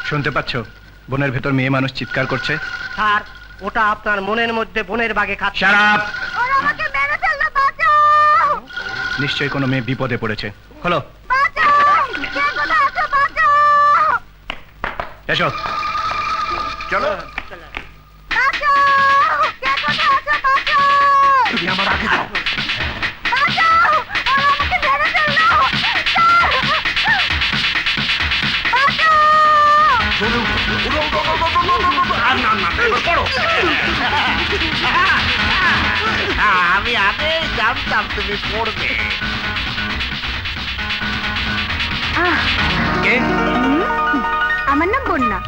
শুনতে পাচ্ছ বনের ভেতর মেয়ে মানুষ চিৎকার করছে? স্যার, ওটা আপনার মনের মধ্যে বনের বাগে খাচ্ছে। Shut up! নিশ্চয়ই কোনো মেয়ে বিপদে পড়েছে। হলো, এসো। চলো। তুমি আমার আগে যাও। আমি আগে জানতাম তুমি পড়বে। আমার নাম বন্যা।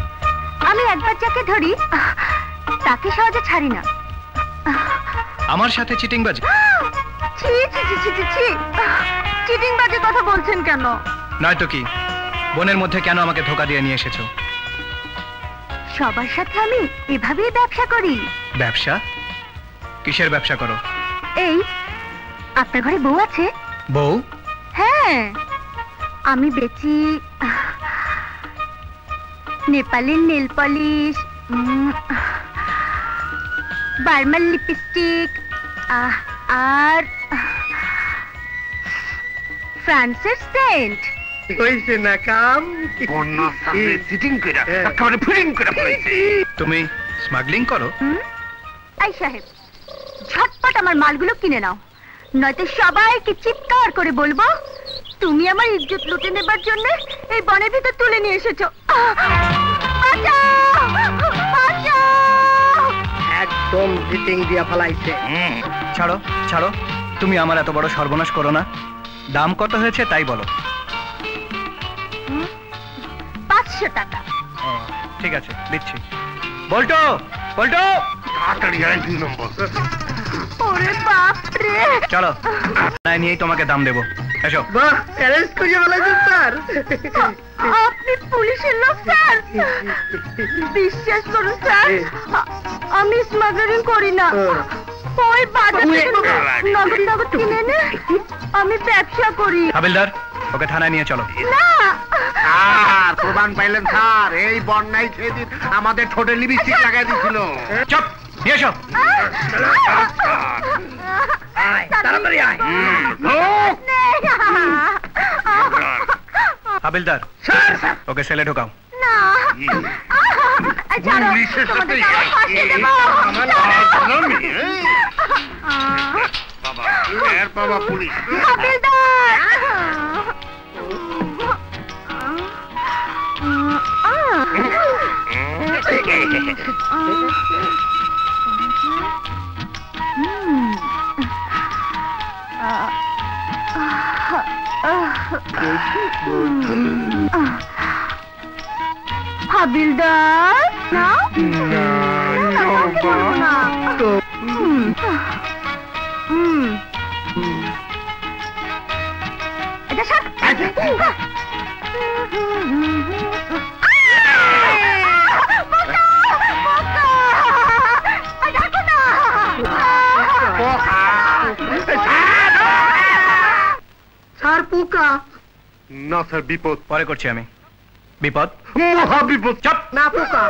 আমি একবার যাকে ধরি তাকে সহজে ছাড়ি না। আমার সাথে চিটিংবাজি? ছি ছি ছি ছি ছি, চিটিংবাজির কথা বলছেন কেন? নয়তো কি, বনের মধ্যে কেন আমাকে ধোকা দিয়ে নিয়ে এসেছো? সবার সাথে আমি এভাবেই ব্যবসা করি। ব্যবসা? কিসের ব্যবসা করো? এই, আপনার ঘরে বউ আছে? বউ? হ্যাঁ, আমি বেচি নেপালের নেল পলিশ, বার্মার লিপস্টিক, আর ফ্রান্সের সেন্ট। হইছে না কাম? বন্যার সাথে চিটিং কইরা একেবারে ফিলিং করে ফেলেছি। তুমি স্মাগলিং করো? এই সাহেব, ঝটপট আমার মালগুলো কিনে নাও, নয়তো সবাইকে চিৎকার করে বলবো তুমি আমার ইজ্জত লুটে নেবার জন্য এই বনের ভিতর তুলে নিয়ে এসেছো। একদম চিটিং দিয়া ফেলাইছে। ছাড়ো ছাড়ো, তুমি আমার এত বড় সর্বনাশ করো না। দাম কত হয়েছে তাই বলো। 500 টাকা। ঠিক আছে, দিচ্ছি। বল্টো, বল্টো, তাড়াতাড়ি আয় 2 নম্বর। ওরে বাপ রে! চলো, নাই নিয়েই তোমাকে দাম দেবো। এসো। বাহ, অ্যারেস্ট করে ফেলাইছেন স্যার। আপনি পুলিশের লোক স্যার? বিশ্বাস করুন স্যার, আমি স্মাগলিং করি না। ওই বাজার থেকে নগদ নগদ কিনে এনে আমি ব্যবসা করি। হাবিলদার, ওকে থানায় নিয়ে চলো। না, আর প্রমাণ পাইলেন স্যার? এই বন্যায় সেদিন আমাদের ঠোঁটে লিপস্টিক লাগাই দিয়েছিল। চুপ, নিয়ে এসো। তাড়াতাড়ি আয়। হাবিলদার, ওকে সেলে ঢোকাও। না, ছাড়ো, তোমাদের আমার ফাঁসি দেবো। বাবা পুলিশ। হাবিলদার! হাবিলদার, না এটা সব স্যার পোকা। না স্যার, বিপদ। পরে করছি আমি। বিপদ? মহা বিপদ। চুপ। না পোকা।